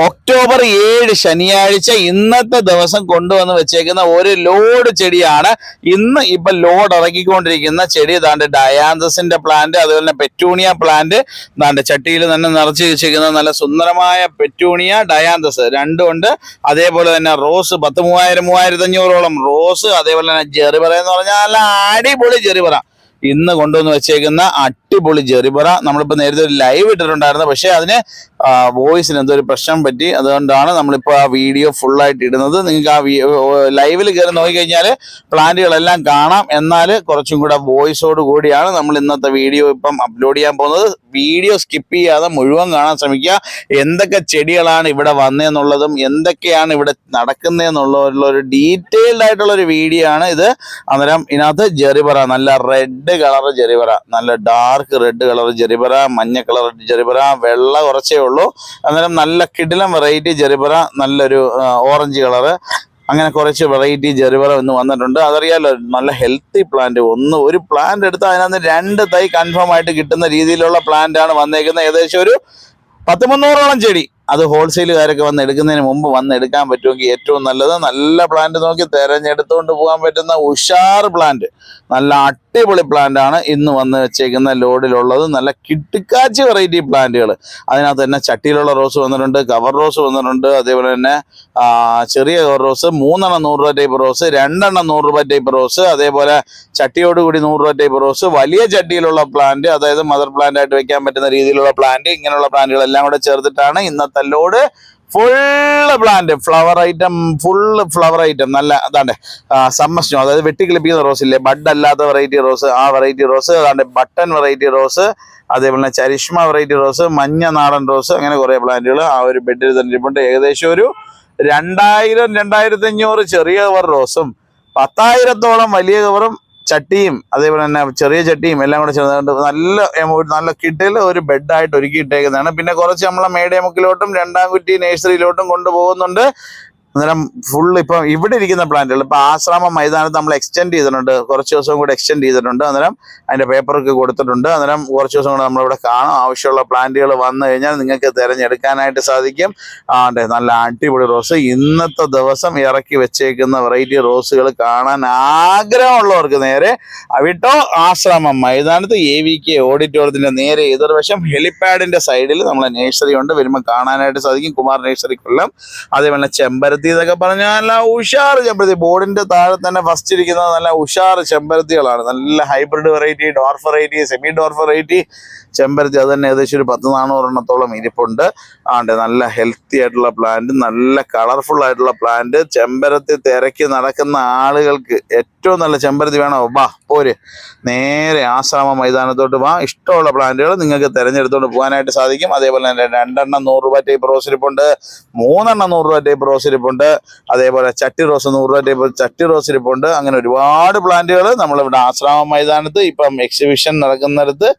October 7 ശനിയാഴ്ച ഇന്നത്തെ ദിവസം കൊണ്ടുവന്ന് വെച്ചേക്കുന്ന ഒരു ലോഡ് ചെടിയാണ്. ഇന്ന് ഇപ്പൊ ലോഡ് ഇറക്കിക്കൊണ്ടിരിക്കുന്ന ചെടി ദാണ്ട് ഡയാന്തസിന്റെ പ്ലാന്റ്, അതുപോലെ തന്നെ പെറ്റൂണിയ പ്ലാന്റ് ദാണ്ട് ചട്ടിയിൽ തന്നെ നിറച്ച് വെച്ചേക്കുന്ന നല്ല സുന്ദരമായ പെറ്റൂണിയ ഡയാന്തസ് രണ്ടും ഉണ്ട്. അതേപോലെ തന്നെ റോസ് 10,000-3,500ഓളം റോസ്, അതേപോലെ തന്നെ ജെറിബറ എന്ന് പറഞ്ഞാൽ നല്ല അടിപൊളി ജെറിബറ ഇന്ന് കൊണ്ടുവന്ന് വെച്ചേക്കുന്ന അടിപൊളി ജെറിബറ. നമ്മളിപ്പോ നേരത്തെ ഒരു ലൈവ് ഇട്ടിട്ടുണ്ടായിരുന്നു, പക്ഷെ അതിന് വോയിസിന് എന്തോ ഒരു പ്രശ്നം പറ്റി. അതുകൊണ്ടാണ് നമ്മളിപ്പോൾ ആ വീഡിയോ ഫുള്ളായിട്ട് ഇടുന്നത്. നിങ്ങൾക്ക് ആ ലൈവിൽ കയറി നോക്കിക്കഴിഞ്ഞാൽ പ്ലാന്റുകളെല്ലാം കാണാം. എന്നാൽ കുറച്ചും കൂടെ വോയിസോട് കൂടിയാണ് നമ്മൾ ഇന്നത്തെ വീഡിയോ ഇപ്പം അപ്ലോഡ് ചെയ്യാൻ പോകുന്നത്. വീഡിയോ സ്കിപ്പ് ചെയ്യാതെ മുഴുവൻ കാണാൻ ശ്രമിക്കുക. എന്തൊക്കെ ചെടികളാണ് ഇവിടെ വന്നതെന്നുള്ളതും എന്തൊക്കെയാണ് ഇവിടെ നടക്കുന്നതെന്നുള്ള ഒരു ഡീറ്റെയിൽഡ് ആയിട്ടുള്ള ഒരു വീഡിയോ ആണ് ഇത്. അന്നേരം ഇതിനകത്ത് ജെറിബറ, നല്ല റെഡ് കളർ ജെറിബറ, നല്ല ഡാർക്ക് റെഡ് കളർ ജെറിബറ, മഞ്ഞ കളർ ജെറിബറ, വെള്ള കുറച്ചേ ഉള്ളൂ. അന്നേരം നല്ല കിടിലം വെറൈറ്റി ജെറിബറ, നല്ലൊരു ഓറഞ്ച് കളറ്, അങ്ങനെ കുറച്ച് വെറൈറ്റി ജെറിബറ ഇന്ന് വന്നിട്ടുണ്ട്. അതറിയാലോ, നല്ല ഹെൽത്തി പ്ലാന്റ്. ഒരു പ്ലാന്റ് എടുത്താൽ അതിനകത്ത് 2 തൈ കൺഫേം ആയിട്ട് കിട്ടുന്ന രീതിയിലുള്ള പ്ലാന്റ് ആണ് വന്നേക്കുന്നത്. ഏകദേശം ഒരു 10-300ഓളം ചെടി. അത് ഹോൾസെയിലുകാരൊക്കെ വന്ന് എടുക്കുന്നതിന് മുമ്പ് വന്ന് എടുക്കാൻ പറ്റുമെങ്കിൽ ഏറ്റവും നല്ലത്. നല്ല പ്ലാന്റ് നോക്കി തിരഞ്ഞെടുത്തുകൊണ്ട് പോകാൻ പറ്റുന്ന ഉഷാർ പ്ലാന്റ്, നല്ല അടിപൊളി പ്ലാന്റ് ആണ് ഇന്ന് വന്ന് വെച്ചേക്കുന്ന ലോഡിലുള്ളത്. നല്ല കിട്ടിക്കാച്ചി വെറൈറ്റി പ്ലാന്റുകൾ. അതിനകത്ത് തന്നെ ചട്ടിയിലുള്ള റോസ് വന്നിട്ടുണ്ട്, കവർ റോസ് വന്നിട്ടുണ്ട്, അതേപോലെ തന്നെ ചെറിയ കവർ റോസ് 3 100 രൂപ ടൈപ്പ് റോസ്, 2 100 രൂപ ടൈപ്പ് റോസ്, അതേപോലെ ചട്ടിയോടുകൂടി 100 രൂപ ടൈപ്പ് റോസ്, വലിയ ചട്ടിയിലുള്ള പ്ലാന്റ്, അതായത് മദർ പ്ലാന്റ് ആയിട്ട് വെക്കാൻ പറ്റുന്ന രീതിയിലുള്ള പ്ലാന്റ്, ഇങ്ങനെയുള്ള പ്ലാന്റുകളെല്ലാം കൂടെ ചേർത്തിട്ടാണ് ഇന്നത്തെ load. Full plant, flower item, full flower item. നല്ല അതാണ്ട് സമ്മസ്നോ, അതായത് വെട്ടിക്കിളിപ്പിക്കുന്ന റോസ് ഇല്ലേ, ബഡ് അല്ലാത്ത വെറൈറ്റി റോസ്, ആ വെറൈറ്റി റോസ്, അതാണ്ട് ബട്ടൺ വെറൈറ്റി റോസ്, അതേപോലെ തന്നെ ചരിഷ്മ വെറൈറ്റി റോസ്, മഞ്ഞ നാടൻ റോസ്, അങ്ങനെ കുറെ പ്ലാന്റുകൾ ആ ഒരു ബെഡിൽ തന്നെ ഇരിപ്പുണ്ട്. ഏകദേശം ഒരു 2000-2500 ചെറിയ കവർ റോസും 10,000ഓളം വലിയ കവറും ചട്ടിയും, അതേപോലെ തന്നെ ചെറിയ ചട്ടിയും എല്ലാം കൂടെ ചേർന്നുകൊണ്ട് നല്ല കിട്ടിൽ ഒരു ബെഡായിട്ട് ഒരുക്കിയിട്ടേക്കുന്നതാണ്. പിന്നെ കുറച്ച് നമ്മളെ മേടേ മുക്കിലോട്ടും 2-ാം കുറ്റി നഴ്സറിയിലോട്ടും കൊണ്ടുപോകുന്നുണ്ട്. അന്നേരം ഫുള്ള് ഇപ്പം ഇവിടെ ഇരിക്കുന്ന പ്ലാന്റുകൾ ഇപ്പം ആശ്രാമം മൈതാനത്ത് നമ്മൾ എക്സ്റ്റെൻഡ് ചെയ്തിട്ടുണ്ട്, കുറച്ച് ദിവസം കൂടെ എക്സ്റ്റെൻഡ് ചെയ്തിട്ടുണ്ട്. അന്നേരം അതിൻ്റെ പേപ്പറൊക്കെ കൊടുത്തിട്ടുണ്ട്. അന്നേരം കുറച്ച് ദിവസം കൂടെ നമ്മളിവിടെ കാണാം. ആവശ്യമുള്ള പ്ലാന്റുകൾ വന്നു കഴിഞ്ഞാൽ നിങ്ങൾക്ക് തിരഞ്ഞെടുക്കാനായിട്ട് സാധിക്കും. നല്ല അടിപൊളി റോസ് ഇന്നത്തെ ദിവസം ഇറക്കി വെച്ചേക്കുന്ന വെറൈറ്റി റോസുകൾ കാണാൻ ആഗ്രഹമുള്ളവർക്ക് നേരെ വിട്ടോ ആശ്രാമം മൈതാനത്ത് AVK ഓഡിറ്റോറിയത്തിൻ്റെ നേരെ എതിർവശം ഹെലിപ്പാഡിൻ്റെ സൈഡിൽ നമ്മളെ നഴ്സറി ഉണ്ട്. വരുമ്പോൾ കാണാനായിട്ട് സാധിക്കും. കുമാർ നഴ്സറി കൊല്ലം. അതേപോലെ ചെമ്പരത്തി എന്നൊക്കെ പറഞ്ഞാൽ നല്ല ഉഷാർ ചെമ്പരത്തി, ബോർഡിന്റെ താഴെ തന്നെ ഫസ്റ്റ് ഇരിക്കുന്നത് നല്ല ഉഷാർ ചെമ്പരത്തികളാണ്. നല്ല hybrid variety, dwarf variety, semi dwarf variety ചെമ്പരത്തി. അത് തന്നെ ഏകദേശം ഒരു 10-400 എണ്ണത്തോളം ഇരിപ്പുണ്ട്. നല്ല ഹെൽത്തി ആയിട്ടുള്ള പ്ലാന്റ്, നല്ല കളർഫുൾ ആയിട്ടുള്ള പ്ലാന്റ്. ചെമ്പരത്തി തിരക്കി നടക്കുന്ന ആളുകൾക്ക് ഏറ്റവും നല്ല ചെമ്പരത്തി വേണോ, വാ പോര്, നേരെ ആശ്രാമ മൈതാനത്തോട്ട് വാ. ഇഷ്ടമുള്ള പ്ലാന്റുകൾ നിങ്ങൾക്ക് തിരഞ്ഞെടുത്തുകൊണ്ട് പോകാനായിട്ട് സാധിക്കും. അതേപോലെ തന്നെ 2 100 രൂപ ടൈപ്പ് റോസ് ഇരിപ്പുണ്ട്, 3 100 രൂപ ടൈപ്പ് റോസ് ഇരിപ്പുണ്ട്, അതേപോലെ ചട്ടി റോസ് 100 രൂപ ടൈപ്പ് ചട്ടി റോസ് ഇരിപ്പുണ്ട്. അങ്ങനെ ഒരുപാട് പ്ലാന്റുകൾ നമ്മളിവിടെ ആശ്രാമ മൈതാനത്ത് ഇപ്പം എക്സിബിഷൻ നടക്കുന്നിടത്ത്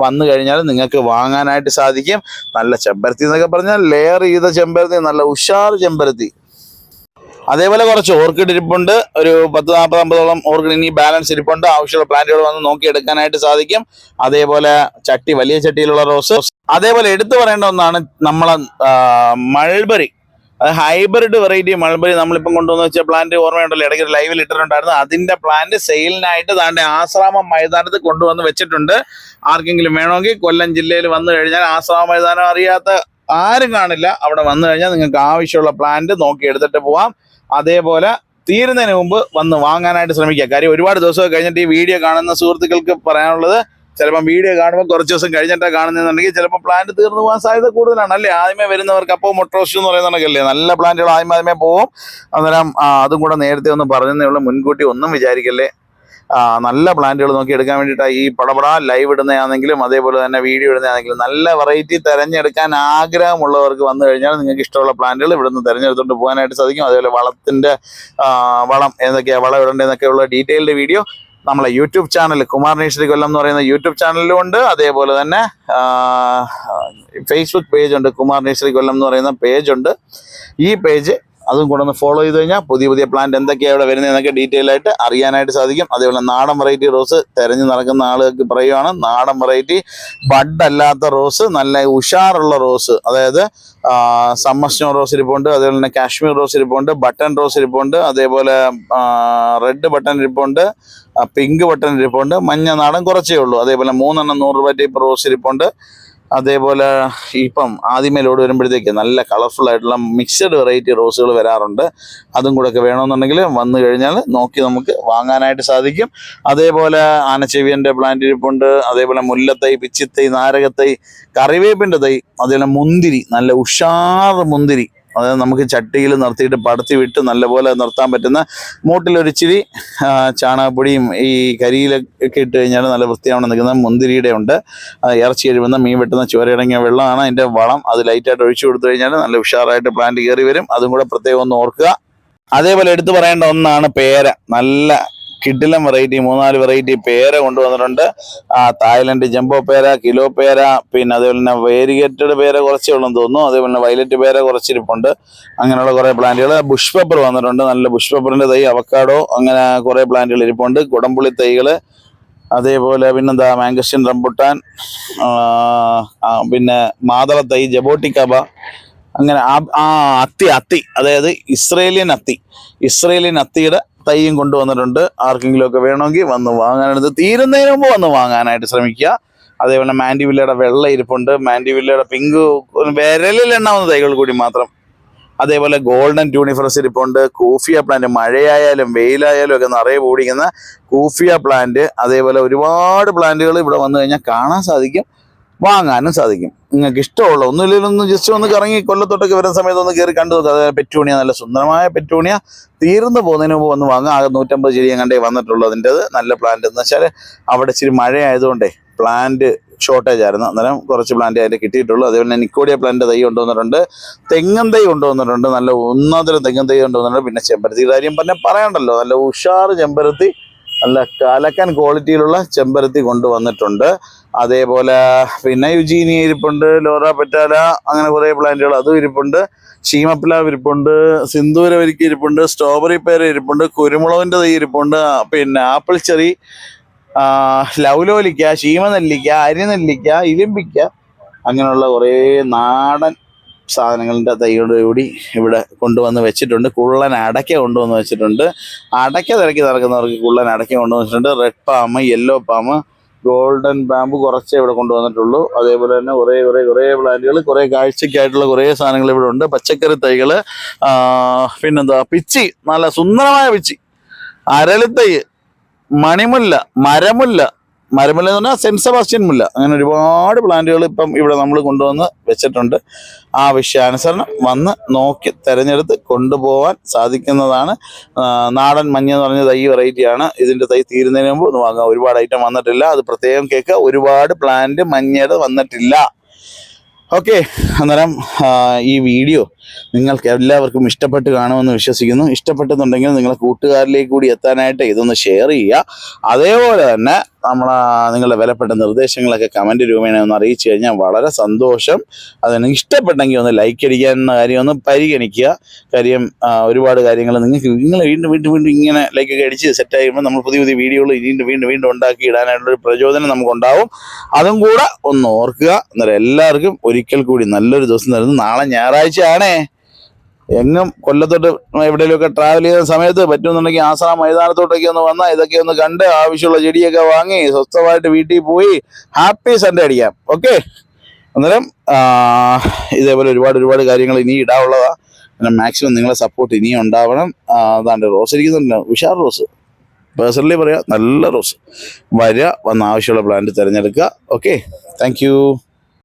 വന്നു കഴിഞ്ഞാൽ നിങ്ങൾക്ക് വാങ്ങാനായിട്ട് സാധിക്കും. നല്ല ചെമ്പരത്തി എന്നൊക്കെ പറഞ്ഞാൽ ലെയർ ചെയ്ത ചെമ്പരത്തി, നല്ല ഉഷാർ ചെമ്പരത്തി. അതേപോലെ കുറച്ച് ഓർക്കിഡ് ഇരിപ്പുണ്ട്, ഒരു 10-40-50ഓളം ഓർക്കിഡ് ഇനി ബാലൻസ് ഇരിപ്പുണ്ട്. ആവശ്യമുള്ള പ്ലാന്റുകൾ വന്ന് നോക്കി എടുക്കാനായിട്ട് സാധിക്കും. അതേപോലെ ചട്ടി, വലിയ ചട്ടിയിലുള്ള റോസ്. അതേപോലെ എടുത്തു പറയേണ്ട ഒന്നാണ് നമ്മളെ മൾബറി, അത് ഹൈബ്രിഡ് വെറൈറ്റി മൾബറി. നമ്മളിപ്പം കൊണ്ടുവന്ന് വെച്ച പ്ലാന്റ് ഓർമ്മയുണ്ടല്ലോ, ഇടയ്ക്ക് ലൈവിൽ ഇട്ടിട്ടുണ്ടായിരുന്നു. അതിന്റെ പ്ലാന്റ് സെയിലിനായിട്ട് താണ്ടെ ആശ്രാമം മൈതാനത്ത് കൊണ്ടുവന്ന് വെച്ചിട്ടുണ്ട്. ആർക്കെങ്കിലും വേണമെങ്കിൽ കൊല്ലം ജില്ലയിൽ വന്നു കഴിഞ്ഞാൽ ആശ്രാമം മൈതാനം അറിയാത്ത ആരും കാണില്ല. അവിടെ വന്നു കഴിഞ്ഞാൽ നിങ്ങൾക്ക് ആവശ്യമുള്ള പ്ലാന്റ് നോക്കി എടുത്തിട്ട് പോവാം. അതേപോലെ തീരുന്നതിന് മുമ്പ് വന്ന് വാങ്ങാനായിട്ട് ശ്രമിക്കുക. കാര്യം ഒരുപാട് ദിവസമൊക്കെ കഴിഞ്ഞിട്ട് ഈ വീഡിയോ കാണുന്ന സുഹൃത്തുക്കൾക്ക് പറയാനുള്ളത്, ചിലപ്പം വീഡിയോ കാണുമ്പോൾ കുറച്ച് ദിവസം കഴിഞ്ഞിട്ടാണ് കാണുന്നതെന്നുണ്ടെങ്കിൽ ചിലപ്പോൾ പ്ലാന്റ് തീർന്നു പോകാൻ സാധ്യത കൂടുതലാണ്. അല്ലേ, ആദ്യമേ വരുന്നവർക്ക് അപ്പോൾ മൊട്ടോസ്റ്റ് എന്ന് പറയുന്നതൊക്കെയല്ലേ, നല്ല പ്ലാന്റുകൾ ആദ്യമേ പോകും. അന്നേരം അതും കൂടെ നേരത്തെ ഒന്ന് പറഞ്ഞതേ ഉള്ളൂ, മുൻകൂട്ടി ഒന്നും വിചാരിക്കല്ലേ. നല്ല പ്ലാന്റുകൾ നോക്കി എടുക്കാൻ വേണ്ടിയിട്ടാണ് ഈ പടപടാ ലൈവ് ഇടുന്നതാണെങ്കിലും അതേപോലെ തന്നെ വീഡിയോ ഇടുന്നതാണെങ്കിലും നല്ല വെറൈറ്റി തിരഞ്ഞെടുക്കാൻ ആഗ്രഹമുള്ളവർക്ക് വന്നു കഴിഞ്ഞാൽ നിങ്ങൾക്ക് ഇഷ്ടമുള്ള പ്ലാന്റുകൾ ഇവിടെ നിന്ന് തിരഞ്ഞെടുത്തുകൊണ്ട് പോകാനായിട്ട് സാധിക്കും. അതേപോലെ വളം ഏതൊക്കെയാണ് വളം ഇടേണ്ടതെന്നൊക്കെയുള്ള ഡീറ്റെയിൽഡ് വീഡിയോ നമ്മളെ യൂട്യൂബ് ചാനൽ കുമാർ നഴ്സറി കൊല്ലം എന്ന് പറയുന്ന യൂട്യൂബ് ചാനലിലും ഉണ്ട്. അതേപോലെ തന്നെ ഫേസ്ബുക്ക് പേജ് ഉണ്ട്, കുമാർ നഴ്സറി കൊല്ലം എന്ന് പറയുന്ന പേജുണ്ട്. ഈ പേജ് അതും കൂടെ ഒന്ന് ഫോളോ ചെയ്ത് കഴിഞ്ഞാൽ പുതിയ പുതിയ പ്ലാന്റ് എന്തൊക്കെയാണ് ഇവിടെ വരുന്നതെന്നൊക്കെ ഡീറ്റെയിൽ ആയിട്ട് അറിയാനായിട്ട് സാധിക്കും. അതേപോലെ നാടൻ വെറൈറ്റി റോസ് തിരഞ്ഞു നടക്കുന്ന ആളുകൾക്ക് പറയുകയാണ്, നാടൻ വെറൈറ്റി ബഡ് അല്ലാത്ത റോസ്, നല്ല ഉഷാറുള്ള റോസ്, അതായത് സമ്മർ സ്നോ റോസ് ഇരിപ്പുണ്ട്, അതേപോലെ തന്നെ കാശ്മീർ റോസ് ഇരിപ്പുണ്ട്, ബട്ടൺ റോസ് ഇരിപ്പുണ്ട്, അതേപോലെ റെഡ് ബട്ടൺ ഇരിപ്പുണ്ട്, പിങ്ക് ബട്ടൺ ഇരിപ്പുണ്ട്, മഞ്ഞ നാടൻ കുറച്ചേ ഉള്ളൂ. അതേപോലെ 3 എണ്ണം 100 രൂപ ടൈപ്പ് റോസ് ഇരിപ്പുണ്ട്. അതേപോലെ ഇപ്പം ആദ്യമേ ലോഡ് വരുമ്പോഴത്തേക്ക് നല്ല കളർഫുൾ ആയിട്ടുള്ള മിക്സഡ് വെറൈറ്റി റോസുകൾ വരാറുണ്ട്. അതും കൂടെ ഒക്കെ വേണമെന്നുണ്ടെങ്കിൽ വന്നു കഴിഞ്ഞാൽ നോക്കി നമുക്ക് വാങ്ങാനായിട്ട് സാധിക്കും. അതേപോലെ ആനച്ചെവിയൻ്റെ പ്ലാന്റ് ഇരിപ്പുണ്ട്, അതേപോലെ മുല്ലത്തൈ, പിച്ചിത്തൈ, നാരകത്തൈ, കറിവേപ്പിൻ്റെ തൈ, അതേപോലെ മുന്തിരി, നല്ല ഉഷാർ മുന്തിരി, അതായത് നമുക്ക് ചട്ടിയിൽ നിർത്തിയിട്ട് പടത്തി വിട്ട് നല്ലപോലെ നിർത്താൻ പറ്റുന്ന, മൂട്ടിലൊരിച്ചിരി ചാണകപ്പൊടിയും ഈ കരിയിലൊക്കെ ഇട്ട് കഴിഞ്ഞാൽ നല്ല വൃത്തിയാവണം നിൽക്കുന്ന മുന്തിരിയുടെ ഉണ്ട്. ഇറച്ചി എഴുതുന്ന മീൻ വെട്ടുന്ന ചോരയടങ്ങിയ വെള്ളമാണ് അതിൻ്റെ വളം. അത് ലൈറ്റായിട്ട് ഒഴിച്ചു കൊടുത്തു കഴിഞ്ഞാൽ നല്ല ഉഷാറായിട്ട് പ്ലാന്റ് കയറി വരും. അതും കൂടെ പ്രത്യേകം ഒന്ന് ഓർക്കുക. അതേപോലെ എടുത്തു പറയേണ്ട ഒന്നാണ് പേര. നല്ല കിഡിലം വെറൈറ്റി 3-4 വെറൈറ്റി പേര കൊണ്ടുവന്നിട്ടുണ്ട്. തായ്ലൻഡ് ജംബോ പേര, കിലോ പേര, പിന്നെ അതേപോലെ തന്നെ വേരിഗേറ്റഡ് പേര കുറച്ചേ ഉള്ളെന്ന് തോന്നുന്നു. അതേപോലെ തന്നെ വയലറ്റ് പേര കുറച്ചിരിപ്പുണ്ട്. അങ്ങനെയുള്ള കുറേ പ്ലാന്റുകൾ. ബുഷ് പെപ്പർ വന്നിട്ടുണ്ട്, നല്ല ബുഷ് പെപ്പറിൻ്റെ തൈ, അവക്കാഡോ, അങ്ങനെ കുറേ പ്ലാന്റുകൾ ഇരിപ്പുണ്ട്. കുടംപുള്ളി തൈകൾ, അതേപോലെ പിന്നെന്താ മാംഗസ്റ്റീൻ റംബുട്ടാൻ, പിന്നെ മാതള തൈ, ജബോട്ടിക്കബ, അങ്ങനെ അത്തി, അതായത് ഇസ്രേലിയൻ അത്തിയുടെ തൈയും കൊണ്ടുവന്നിട്ടുണ്ട്. ആർക്കെങ്കിലും ഒക്കെ വേണമെങ്കിൽ വന്ന് വാങ്ങാനായിട്ട്, തീരുന്നതിന് മുമ്പ് വന്ന് വാങ്ങാനായിട്ട് ശ്രമിക്കുക. അതേപോലെ മാൻഡിവില്ലയുടെ വെള്ള ഇരിപ്പുണ്ട്, മാൻഡിവില്ലയുടെ പിങ്ക് വിരലിൽ എണ്ണാവുന്ന തൈകൾ കൂടി മാത്രം. അതേപോലെ ഗോൾഡൻ ട്യൂണിഫറസ് ഇരിപ്പുണ്ട്, കൂഫിയ പ്ലാന്റ്, മഴയായാലും വെയിലായാലും ഒക്കെ നിറയെ ഓടിക്കുന്ന കൂഫിയ പ്ലാന്റ്. അതേപോലെ ഒരുപാട് പ്ലാന്റുകൾ ഇവിടെ വന്നു കഴിഞ്ഞാൽ കാണാൻ സാധിക്കും, വാങ്ങാനും സാധിക്കും. നിങ്ങൾക്ക് ഇഷ്ടമുള്ള ഒന്നുമില്ലെങ്കിലും ജസ്റ്റ് ഒന്ന് കറങ്ങി കൊല്ലത്തോട്ടൊക്കെ വരുന്ന സമയത്ത് ഒന്ന് കയറി കണ്ടു നോക്കുക. അതായത് പെറ്റൂണിയ, നല്ല സുന്ദരമായ പെറ്റൂണിയ, തീർന്നു പോകുന്നതിന് മുമ്പ് വന്ന് വാങ്ങാം. ആകെ 150 ചെടിയും കണ്ടേ വന്നിട്ടുള്ളൂ. അതിൻ്റെത് നല്ല പ്ലാന്റ് എന്ന് വെച്ചാൽ അവിടെ ഇച്ചിരി മഴ ആയതുകൊണ്ടേ പ്ലാന്റ് ഷോർട്ടേജ് ആയിരുന്നു, അന്നേരം കുറച്ച് പ്ലാന്റ് അതിൻ്റെ കിട്ടിയിട്ടുള്ളൂ. അതേപോലെ തന്നെ നിക്കോഡിയ പ്ലാന്റ് തൈ കൊണ്ടുവന്നിട്ടുണ്ട്, തെങ്ങൻ തൈ കൊണ്ടുവന്നിട്ടുണ്ട്, നല്ല ഒന്നാന്തരം തെങ്ങൻ തൈ കൊണ്ടുവന്നിട്ടുണ്ട്. പിന്നെ ചെമ്പരത്തിയുടെ കാര്യം പറയണ്ടല്ലോ, നല്ല ഉഷാറ് ചെമ്പരത്തി, നല്ല കലക്കൻ ക്വാളിറ്റിയിലുള്ള ചെമ്പരത്തി കൊണ്ടുവന്നിട്ടുണ്ട്. അതേപോലെ പിന്നെ യുജീനിയ ഇരിപ്പുണ്ട്, ലോറ പെറ്റാല, അങ്ങനെ കുറേ പ്ലാന്റുകൾ അതും ഇരിപ്പുണ്ട്. ശീമപ്ലാവ് ഇരിപ്പുണ്ട്, സിന്ദൂരവരിക്ക ഇരിപ്പുണ്ട്, സ്ട്രോബെറി പേര ഇരിപ്പുണ്ട്, കുരുമുളകിൻ്റെ തൈ ഇരിപ്പുണ്ട്, പിന്നെ ആപ്പിൾ ചെറി, ലൗലോലിക്ക, ശീമനെല്ലിക്ക, അരിനെല്ലിക്ക, ഇലിമ്പിക്ക, അങ്ങനെയുള്ള കുറേ നാടൻ സാധനങ്ങളുടെ തൈയോടുകൂടി ഇവിടെ കൊണ്ടുവന്ന് വെച്ചിട്ടുണ്ട്. കുള്ളൻ അടയ്ക്ക കൊണ്ടുവന്ന് വെച്ചിട്ടുണ്ട്. അടയ്ക്ക തിരക്കി നടക്കുന്നവർക്ക് കുള്ളൻ അടയ്ക്ക കൊണ്ടുവന്നിട്ടുണ്ട്. Red palm, yellow palm, golden ബാമ്പ് കുറച്ചേ ഇവിടെ കൊണ്ടുവന്നിട്ടുള്ളൂ. അതേപോലെ തന്നെ കുറേ പ്ലാന്റുകൾ, കുറേ കാഴ്ചയ്ക്കായിട്ടുള്ള കുറേ സാധനങ്ങൾ ഇവിടെ ഉണ്ട്. പച്ചക്കറി തൈകൾ, പിന്നെന്താ പിച്ചി, നല്ല സുന്ദരമായ പിച്ചി, അരളിത്തൈ, മണിമുല്ല, മരമുല്ല എന്ന് പറഞ്ഞാൽ സെൻറ്റ് സെബാസ്റ്റ്യൻ മുല്ല, അങ്ങനെ ഒരുപാട് പ്ലാന്റുകൾ ഇപ്പം ഇവിടെ നമ്മൾ കൊണ്ടുവന്ന് വെച്ചിട്ടുണ്ട്. ആവശ്യാനുസരണം വന്ന് നോക്കി തിരഞ്ഞെടുത്ത് കൊണ്ടുപോകാൻ സാധിക്കുന്നതാണ്. നാടൻ മഞ്ഞ എന്ന് പറഞ്ഞ തൈ വെറൈറ്റിയാണ്. ഇതിൻ്റെ തൈ തീരുന്നതിന് മുമ്പ് ഒന്ന് വാങ്ങാം. ഒരുപാട് ഐറ്റം വന്നിട്ടില്ല, അത് പ്രത്യേകം കേൾക്കുക. ഒരുപാട് പ്ലാന്റ് മഞ്ഞയുടെ വന്നിട്ടില്ല. ഓക്കെ, അന്നേരം ഈ വീഡിയോ നിങ്ങൾക്ക് എല്ലാവർക്കും ഇഷ്ടപ്പെട്ട് കാണുമെന്ന് വിശ്വസിക്കുന്നു. ഇഷ്ടപ്പെട്ടെന്നുണ്ടെങ്കിൽ നിങ്ങളെ കൂട്ടുകാരിലേക്ക് കൂടി എത്താനായിട്ട് ഇതൊന്ന് ഷെയർ ചെയ്യുക. അതേപോലെ തന്നെ നിങ്ങളുടെ വിലപ്പെട്ട നിർദ്ദേശങ്ങളൊക്കെ കമൻറ്റ് രൂപേണ ഒന്ന് അറിയിച്ചു കഴിഞ്ഞാൽ വളരെ സന്തോഷം. അതിന് ഇഷ്ടപ്പെട്ടെങ്കിൽ ഒന്ന് ലൈക്ക് അടിക്കാവുന്ന കാര്യം ഒന്ന് പരിഗണിക്കുക. കാര്യം ഒരുപാട് കാര്യങ്ങൾ നിങ്ങൾ വീണ്ടും ഇങ്ങനെ ലൈക്കൊക്കെ അടിച്ച് സെറ്റ് ആകുമ്പോൾ നമ്മൾ പുതിയ വീഡിയോകൾ വീണ്ടും ഉണ്ടാക്കി ഇടാനായിട്ടുള്ളൊരു പ്രചോദനം നമുക്കുണ്ടാവും. അതും കൂടെ ഒന്ന് ഓർക്കുക. അന്നേരം എല്ലാവർക്കും ഒരിക്കൽ കൂടി നല്ലൊരു ദിവസം തരുന്നു. നാളെ ഞായറാഴ്ചയാണേ. എങ്ങും കൊല്ലത്തോട്ട് എവിടെയെങ്കിലുമൊക്കെ ട്രാവൽ ചെയ്യുന്ന സമയത്ത് പറ്റുമെന്നുണ്ടെങ്കിൽ ആസാം മൈതാനത്തോട്ടൊക്കെ ഒന്ന് വന്നാൽ ഇതൊക്കെ ഒന്ന് കണ്ട് ആവശ്യമുള്ള ചെടിയൊക്കെ വാങ്ങി സ്വസ്ഥമായിട്ട് വീട്ടിൽ പോയി ഹാപ്പി സൺഡേ അടിക്കാം. ഓക്കെ, അന്നേരം ഇതേപോലെ ഒരുപാട് കാര്യങ്ങൾ ഇനി ഇടാനുള്ളതാണ്. പിന്നെ മാക്സിമം നിങ്ങളെ സപ്പോർട്ട് ഇനിയും ഉണ്ടാവണം. അതാണ്ട് റോസ് ഇരിക്കുന്നുണ്ട്, ഉഷാർ റോസ്, പേഴ്സണലി പറയാം, നല്ല റോസ്. വന്ന് ആവശ്യമുള്ള പ്ലാന്റ് തിരഞ്ഞെടുക്കുക. Okay, thank you.